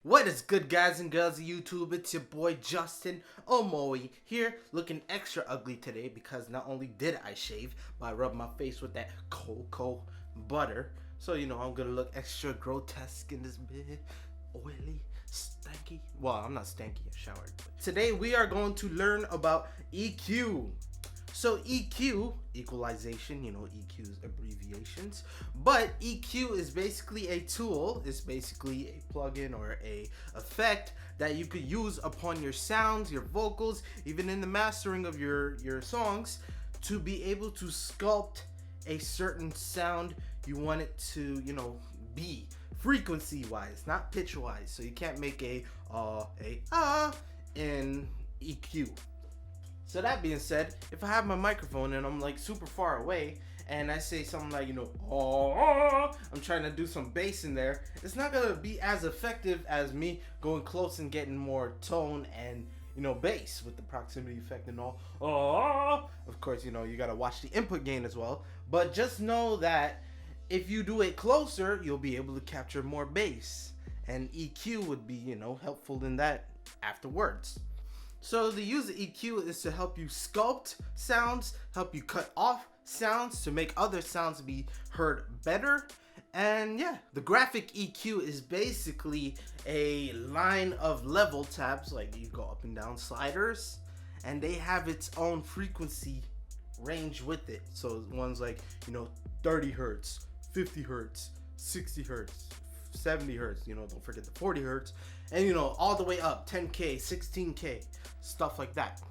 What is good, guys and girls of YouTube? It's your boy Justin Omoi here, looking extra ugly today because not only did I shave, but I rubbed my face with that cocoa butter. So, I'm gonna look extra grotesque in this bit, oily, stanky. Well, I'm not stanky, I showered. Today we are going to learn about EQ. So EQ, equalization, EQ's abbreviations, but EQ is basically a tool, it's basically a plugin or a effect that you could use upon your sounds, your vocals, even in the mastering of your songs, to be able to sculpt a certain sound you want it to, be frequency wise, not pitch wise. So you can't make a in EQ. So that being said, if I have my microphone and I'm like super far away and I say something like, I'm trying to do some bass in there, it's not gonna be as effective as me going close and getting more tone and, bass with the proximity effect and all. Of course, you gotta watch the input gain as well. But just know that if you do it closer, you'll be able to capture more bass. And EQ would be, helpful in that afterwards. So the use of EQ is to help you sculpt sounds, help you cut off sounds to make other sounds be heard better. And yeah, the graphic EQ is basically a line of level tabs, like you go up and down sliders, and they have its own frequency range with it. So one's like, 30 hertz, 50 hertz, 60 hertz, 70 hertz, don't forget the 40 hertz, and all the way up 10K, 16K, stuff like that.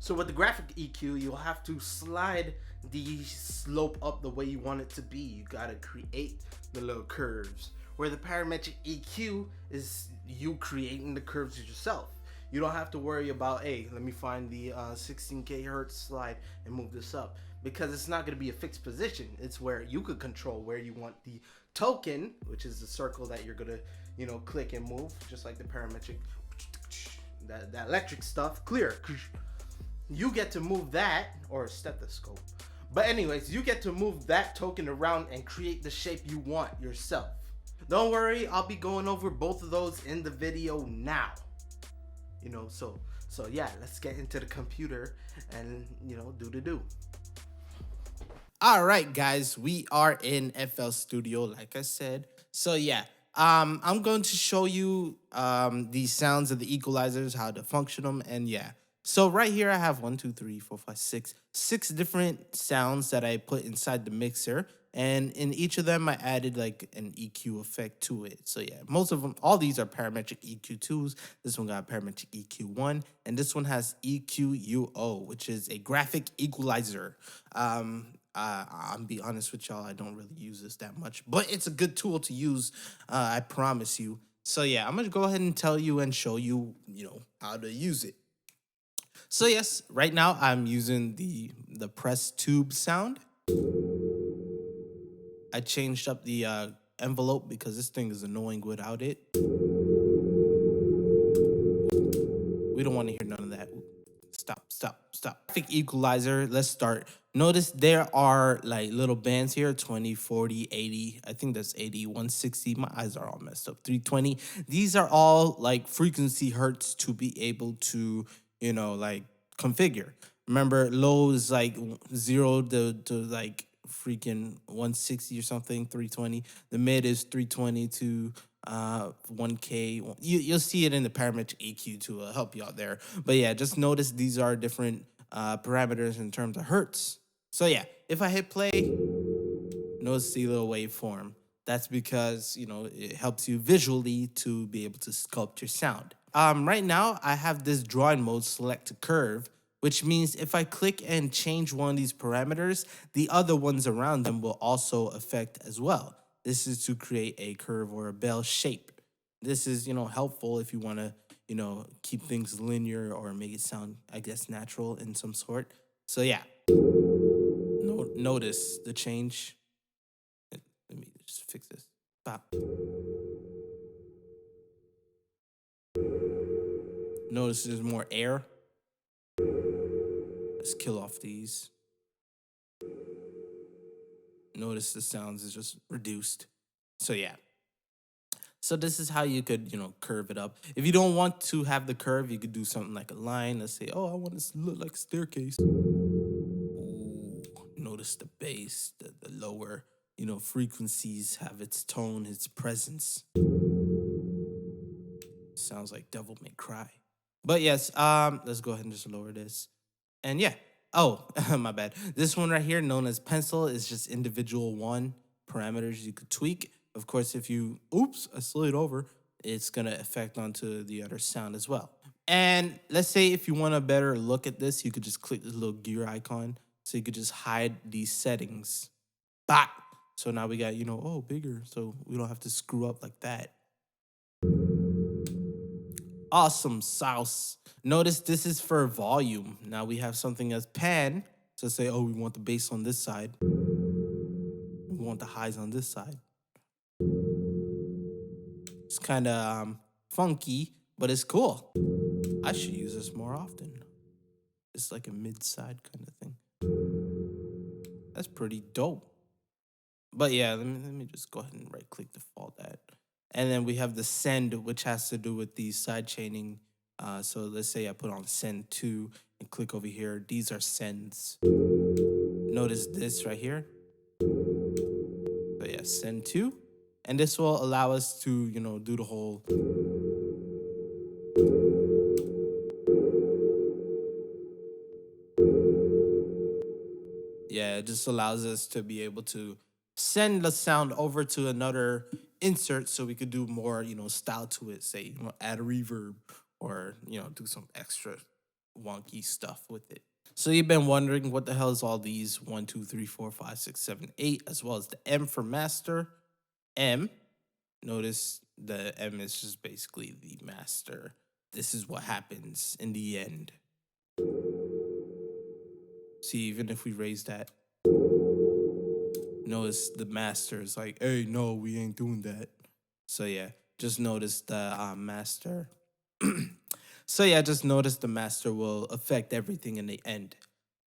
So with the graphic EQ, you'll have to slide the slope up the way you want it to be. You gotta create the little curves. Where the parametric EQ is you creating the curves yourself. You don't have to worry about, hey, let me find the 16K hertz slide and move this up, because it's not going to be a fixed position. It's where you could control where you want the token, which is the circle that you're going to, click and move, just like the parametric, that electric stuff, clear. You get to move that, or stethoscope. But anyways, you get to move that token around and create the shape you want yourself. Don't worry, I'll be going over both of those in the video now. So yeah, let's get into the computer and, do. All right, guys, we are in FL Studio, like I said. So yeah, I'm going to show you the sounds of the equalizers, how to function them, and yeah. So right here, I have 6 different sounds that I put inside the mixer. And in each of them, I added like an EQ effect to it. So yeah, most of them, all these are Parametric Eq2s. This one got Parametric Eq1, and this one has EQUO, which is a graphic equalizer. I'll be honest with y'all, I don't really use this that much, but it's a good tool to use, I promise you. So yeah, I'm gonna go ahead and tell you and show you, how to use it. So yes, right now I'm using the press tube sound. I changed up the envelope because this thing is annoying without it. We don't want to hear none of that. Stop. Graphic equalizer, let's start. Notice there are like little bands here, 20, 40, 80. I think that's 80, 160. My eyes are all messed up. 320. These are all like frequency hertz to be able to, like configure. Remember, low is like 0 to like freaking 160 or something, 320. The mid is 320 to 1K. You'll see it in the Parametric EQ to help you out there. But yeah, just notice these are different parameters in terms of hertz. So yeah, if I hit play, notice the little waveform. That's because, it helps you visually to be able to sculpt your sound. Right now, I have this drawing mode, select to curve, which means if I click and change one of these parameters, the other ones around them will also affect as well. This is to create a curve or a bell shape. This is, helpful if you want to, keep things linear or make it sound, I guess, natural in some sort. So yeah, notice the change. Let me just fix this. Stop. Notice there's more air. Let's kill off these. Notice the sounds is just reduced. So yeah. So this is how you could, curve it up. If you don't want to have the curve, you could do something like a line. Let's say, oh, I want this to look like a staircase. Ooh, notice the bass, the lower, frequencies have its tone, its presence. Sounds like Devil May Cry. But yes, let's go ahead and just lower this. And yeah. Oh, my bad. This one right here, known as pencil, is just individual one parameters you could tweak. Of course, if you, oops, I slid over, it's gonna affect onto the other sound as well. And let's say if you want a better look at this, you could just click this little gear icon. So you could just hide these settings. Bah! So now we got, oh, bigger. So we don't have to screw up like that. Awesome sauce. Notice this is for volume. Now we have something as pan. So say, oh, we want the bass on this side. We want the highs on this side. It's kind of funky, but it's cool. I should use this more often. It's like a mid-side kind of thing. That's pretty dope. But yeah, let me just go ahead and right-click default that. And then we have the send, which has to do with the side chaining. So let's say I put on send 2 and click over here. These are sends. Notice this right here. So yeah, send 2. And this will allow us to, do the whole. Yeah, it just allows us to be able to send the sound over to another insert so we could do more, style to it. Say, add a reverb or, do some extra wonky stuff with it. So you've been wondering what the hell is all these 1, 2, 3, 4, 5, 6, 7, 8, as well as the M for master. M. Notice the M is just basically the master. This is what happens in the end. See, even if we raise that, notice the master is like, hey, no, we ain't doing that. So yeah, just notice the master. So yeah, just notice the master will affect everything in the end.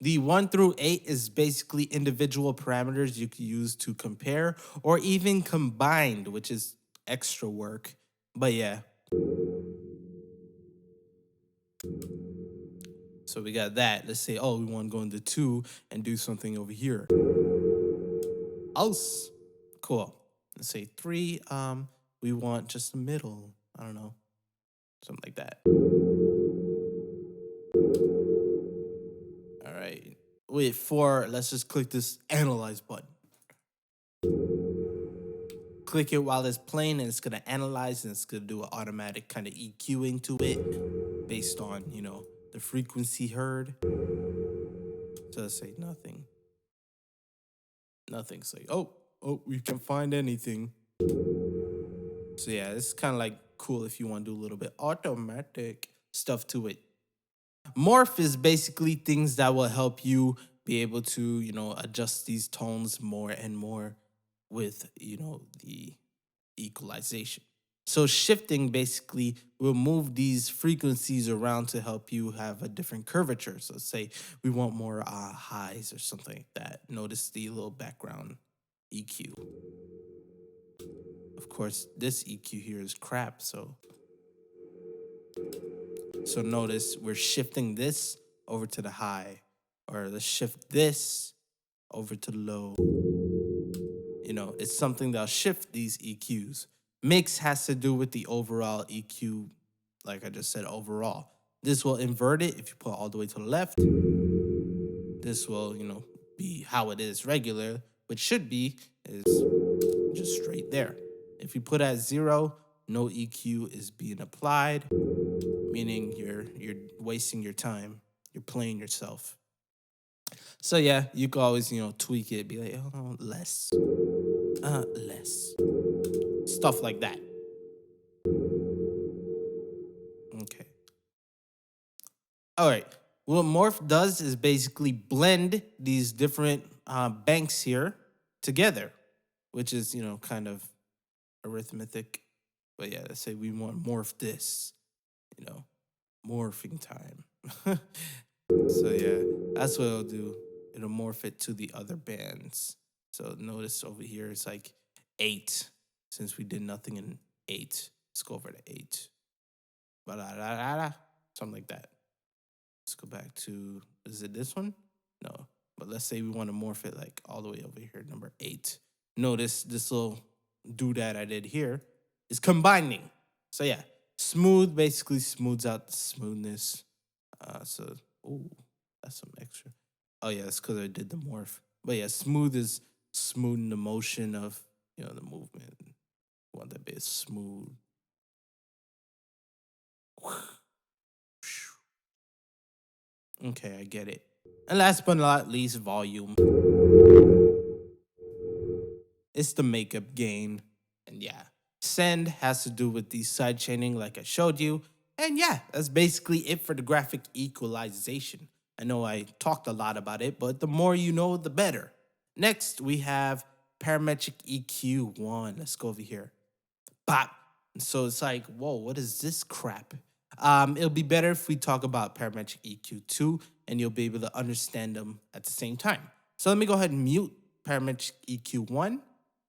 The 1 through 8 is basically individual parameters you can use to compare or even combined, which is extra work. But yeah. So we got that. Let's say, oh, we want to go into 2 and do something over here. Else. Cool. Let's say 3, we want just the middle. I don't know. Something like that. All right. With 4, let's just click this analyze button. Click it while it's playing and it's gonna analyze and it's gonna do an automatic kind of EQing to it based on, the frequency heard. So let's say nothing. Nothing's like, oh, we can't find anything. So yeah, it's kind of like cool if you want to do a little bit automatic stuff to it. Morph is basically things that will help you be able to, adjust these tones more and more with, the equalization. So shifting basically will move these frequencies around to help you have a different curvature. So say we want more highs or something like that. Notice the little background EQ. Of course, this EQ here is crap, so notice we're shifting this over to the high, or let's shift this over to the low. It's something that'll shift these EQs. Mix has to do with the overall EQ, like I just said, overall. This will invert it if you put it all the way to the left. This will, be how it is regular, which should be is just straight there. If you put at 0, no EQ is being applied, meaning you're wasting your time. You're playing yourself. So yeah, you can always, tweak it, be like, oh, less. Less. Stuff like that. Okay. All right. What Morph does is basically blend these different banks here together, which is, kind of arithmetic. But yeah, let's say we want morph this, morphing time. So yeah, that's what it'll do. It'll morph it to the other bands. So notice over here it's like 8 since we did nothing in 8. Let's go over to 8. Something like that. Let's go back to, is it this one? No. But let's say we want to morph it like all the way over here, number 8. Notice this little doodad I did here is combining. So yeah, smooth basically smooths out the smoothness. Ooh, that's some extra. Oh yeah, it's because I did the morph. But yeah, smooth is smoothing the motion of, the movement. We want that bit smooth. Okay, I get it. And last but not least, volume. It's the makeup gain. And yeah, send has to do with the side chaining like I showed you. And yeah, that's basically it for the graphic equalization. I know I talked a lot about it, but the more you know, the better. Next, we have Parametric Eq1. Let's go over here. Bop. So it's like, whoa, what is this crap? It'll be better if we talk about Parametric Eq2, and you'll be able to understand them at the same time. So let me go ahead and mute Parametric Eq1,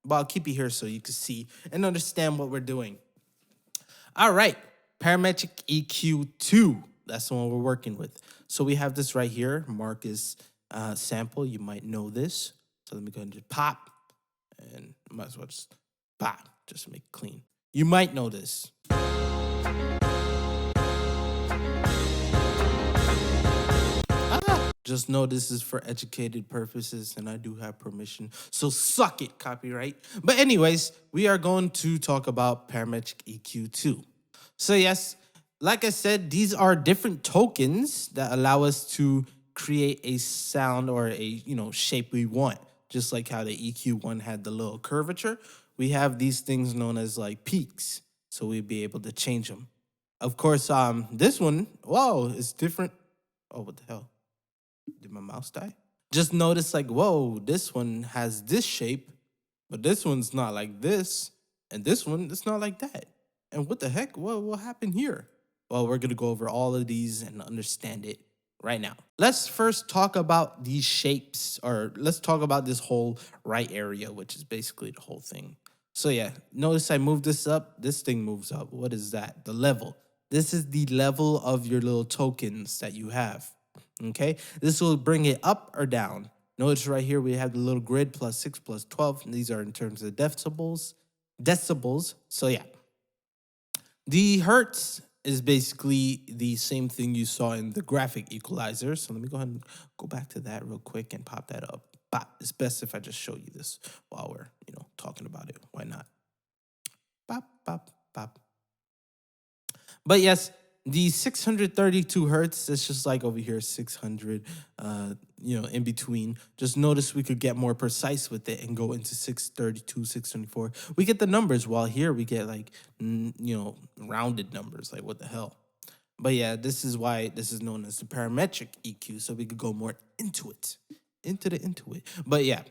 but I'll keep it here so you can see and understand what we're doing. All right, Parametric Eq2. That's the one we're working with. So we have this right here, Marcus sample. You might know this. So let me go ahead and just pop, and might as well just pop, just to make it clean. You might know this. Just know this is for educated purposes, and I do have permission. So suck it, copyright. But anyways, we are going to talk about Parametric EQ2. So yes, like I said, these are different tokens that allow us to create a sound or a shape we want. Just like how the EQ1 had the little curvature, we have these things known as like peaks. So we'd be able to change them. Of course, this one, whoa, it's different. Oh, what the hell? Did my mouse die? Just notice like, whoa, this one has this shape, but this one's not like this. And this one, it's not like that. And what the heck? What happened here? Well, we're going to go over all of these and understand it right now. Let's first talk about these shapes, or let's talk about this whole right area, which is basically the whole thing. So yeah, notice I move this up. This thing moves up. What is that? The level. This is the level of your little tokens that you have. Okay, this will bring it up or down. Notice right here we have the little grid plus 6 plus 12. And these are in terms of decibels. So yeah, the hertz is basically the same thing you saw in the graphic equalizer. So let me go ahead and go back to that real quick and pop that up. Bop. It's best if I just show you this while we're talking about it. Why not? Bop, bop, bop. But yes, the 632 hertz, it's just like over here, 600, in between. Just notice we could get more precise with it and go into 632, 624. We get the numbers, while here we get like, rounded numbers. Like, what the hell? But yeah, this is why this is known as the parametric EQ, so we could go more into it. Into it. But yeah.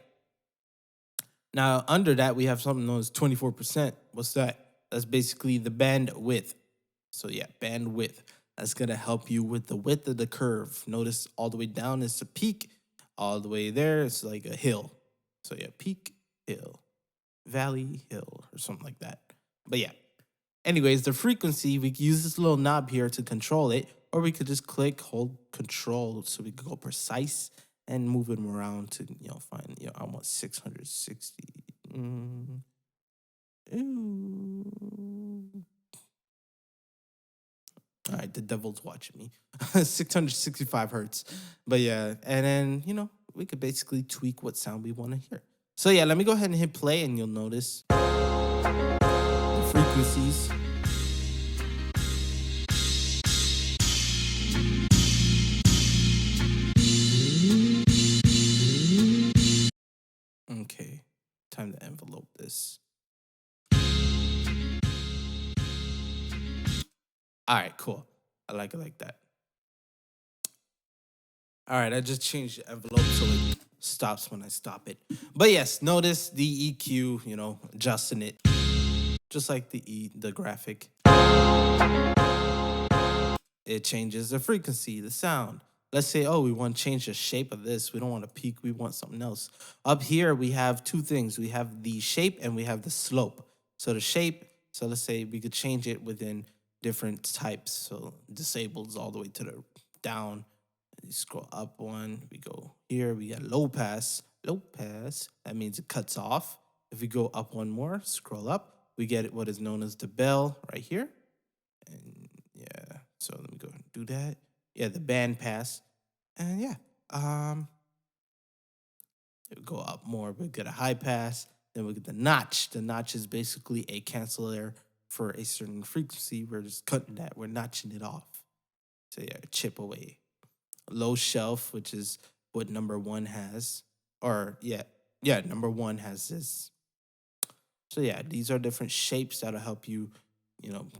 Now, under that, we have something known as 24%. What's that? That's basically the bandwidth. So yeah, bandwidth. That's going to help you with the width of the curve. Notice all the way down is a peak. All the way there, it's like a hill. So yeah, peak, hill, valley, hill, or something like that. But yeah. Anyways, the frequency, we can use this little knob here to control it. Or we could just click, hold control, so we could go precise and move them around to, find, I want 660. All right, the devil's watching me. 665 hertz. But yeah, and then, we could basically tweak what sound we want to hear. So yeah, let me go ahead and hit play, and you'll notice the frequencies. Okay, time to envelope this. All right, cool. I like it like that. All right, I just changed the envelope so it stops when I stop it. But yes, notice the EQ, adjusting it. Just like the graphic. It changes the frequency, the sound. Let's say, we want to change the shape of this. We don't want a peak, we want something else. Up here, we have two things. We have the shape and we have the slope. So the shape, So let's say we could change it within different types. So disables all the way to the down. You scroll up one, we go here, we got low pass. Low pass, that means it cuts off. If we go up one more, scroll up, we get what is known as the bell right here. And yeah, so let me go and do that. Yeah, the band pass. And yeah, go up more, we get a high pass. Then we get the notch. The notch is basically a canceller for a certain frequency. We're just cutting that, we're notching it off. So yeah, chip away. Low shelf, which is what number one has. Or yeah, number one has this. So yeah, these are different shapes that'll help you,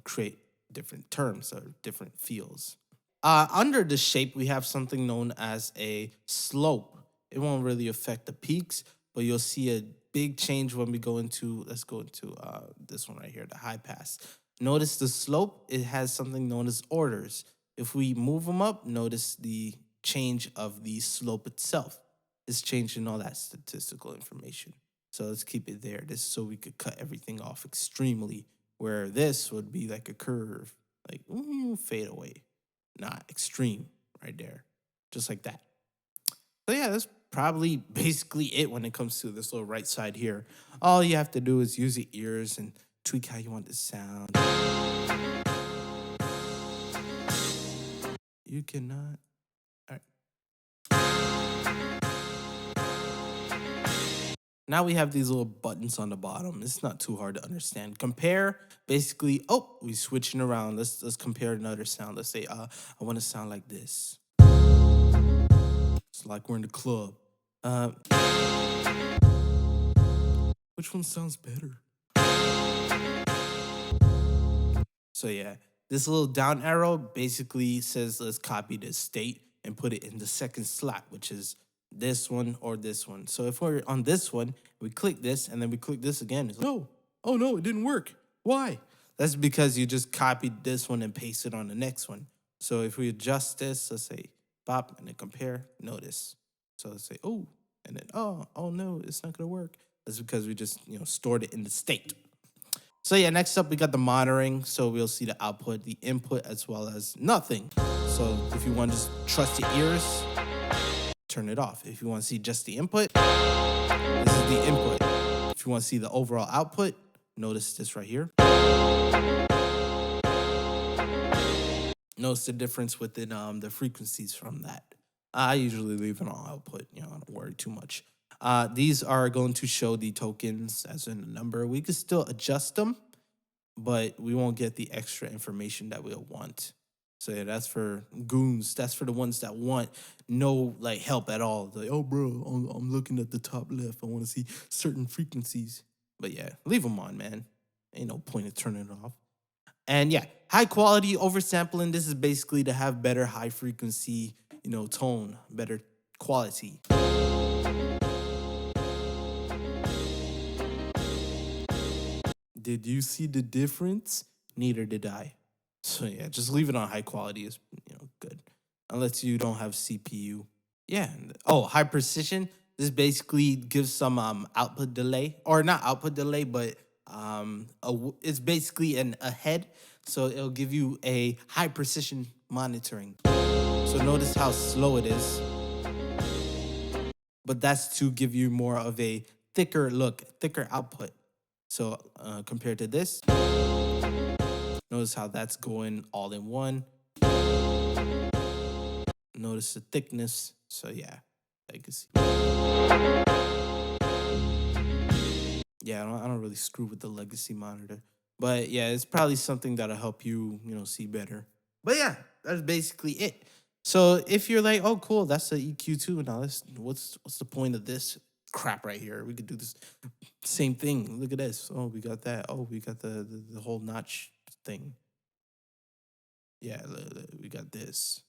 create different terms or different feels. Under the shape, we have something known as a slope. It won't really affect the peaks, but you'll see a big change when we go into, let's go into this one right here, the high pass. Notice the slope, it has something known as orders. If we move them up, notice the change of the slope itself. It's changing all that statistical information. So let's keep it there. This is so we could cut everything off extremely, where this would be like a curve, like fade away. Not extreme right there, just like that. So yeah, that's probably basically it when it comes to this little right side here. All you have to do is use your ears and tweak how you want the sound. You cannot. All right. Now we have these little buttons on the bottom. It's not too hard to understand. Compare, basically, we switching around. Let's compare another sound. Let's say I want to sound like this. It's like we're in the club. Which one sounds better? So yeah, this little down arrow basically says let's copy this state and put it in the second slot, which is this one or this one. So if we're on this one, we click this and then we click this again. It's like, no, oh no, it didn't work. Why? That's because you just copied this one and pasted on the next one. So if we adjust this, let's say pop and then compare, notice. So let's say, oh, and then, oh no, it's not gonna work. That's because we just, stored it in the state. So yeah, next up we got the monitoring. So we'll see the output, the input, as well as nothing. So if you want to just trust your ears, turn it off. If you want to see just the input, this is the input. If you want to see the overall output, notice this right here. Notice the difference within the frequencies from that. I usually leave it on output, I don't worry too much. These are going to show the tokens as in a number. We could still adjust them, but we won't get the extra information that we'll want. So yeah, that's for goons. That's for the ones that want no help at all. Like, oh bro, I'm looking at the top left. I want to see certain frequencies. But yeah, leave them on, man. Ain't no point in turning it off. And yeah, high quality oversampling. This is basically to have better high frequency, tone, better quality. Did you see the difference? Neither did I. So yeah, just leave it on high quality is good. Unless you don't have CPU. Yeah. High precision. This basically gives some output delay, or not output delay, but it's basically an ahead. So it'll give you a high precision monitoring. So notice how slow it is. But that's to give you more of a thicker output. So compared to this, notice how that's going all in one. Notice the thickness. So yeah, I can see. Yeah, I don't really screw with the legacy monitor. But yeah, it's probably something that'll help you, see better. But yeah, that's basically it. So if you're like, oh cool, that's the EQ2. Now what's the point of this crap right here? We could do this same thing. Look at this. Oh, we got that. Oh, we got the whole notch thing. Yeah, we got this.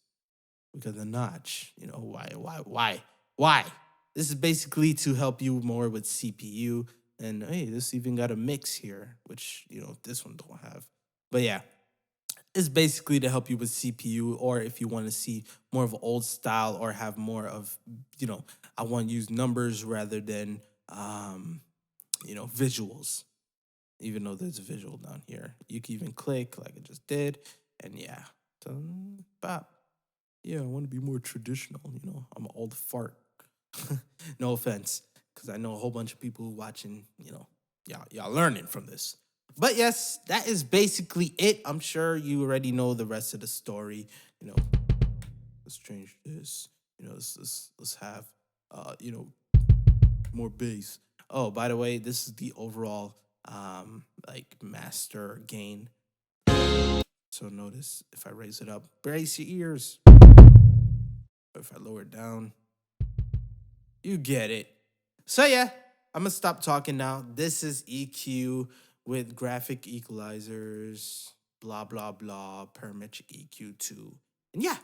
We got the notch. Why? This is basically to help you more with CPU. And hey, this even got a mix here, which this one don't have. But yeah, it's basically to help you with CPU, or if you want to see more of an old style, or have more of I want to use numbers rather than visuals. even though there's a visual down here. You can even click like I just did, and yeah. So, bop. Yeah, I want to be more traditional, I'm an old fart. No offense, because I know a whole bunch of people watching, y'all learning from this. But yes, that is basically it. I'm sure you already know the rest of the story. Let's change this. Let's have more bass. Oh, by the way, this is the overall like master gain. So notice if I raise it up, brace your ears. If I lower it down, you get it. So yeah, I'm gonna stop talking now. This is EQ with graphic equalizers, blah blah blah, Parametric Eq2. And yeah.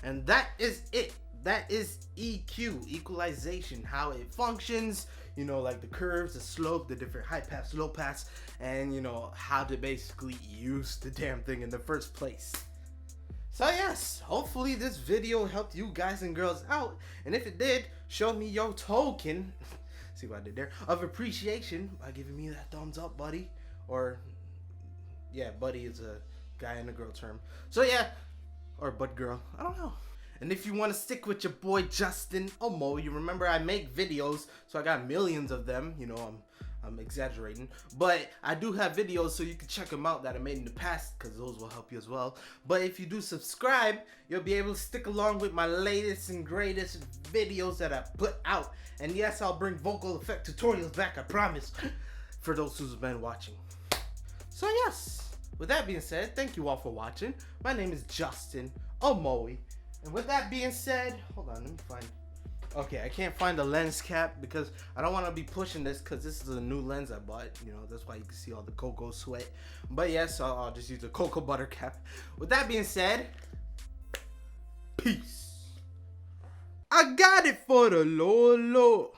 And that is it. That is EQ, equalization, how it functions, like the curves, the slope, the different high pass, low pass, and how to basically use the damn thing in the first place. So yes, hopefully this video helped you guys and girls out, and if it did, show me your token, see what I did there, of appreciation by giving me that thumbs up, buddy. Or yeah, buddy is a guy and a girl term. So yeah, or bud girl, I don't know. And if you want to stick with your boy Justin Omoi, you remember I make videos, so I got millions of them. I'm exaggerating, but I do have videos, so you can check them out that I made in the past, because those will help you as well. But if you do subscribe, you'll be able to stick along with my latest and greatest videos that I put out. And yes, I'll bring vocal effect tutorials back, I promise, for those who've been watching. So yes, with that being said, thank you all for watching. My name is Justin Omoi. And with that being said, hold on, let me find. Okay, I can't find the lens cap because I don't want to be pushing this because this is a new lens I bought. That's why you can see all the cocoa sweat. But yes, I'll just use the cocoa butter cap. With that being said, peace. I got it for the Lolo.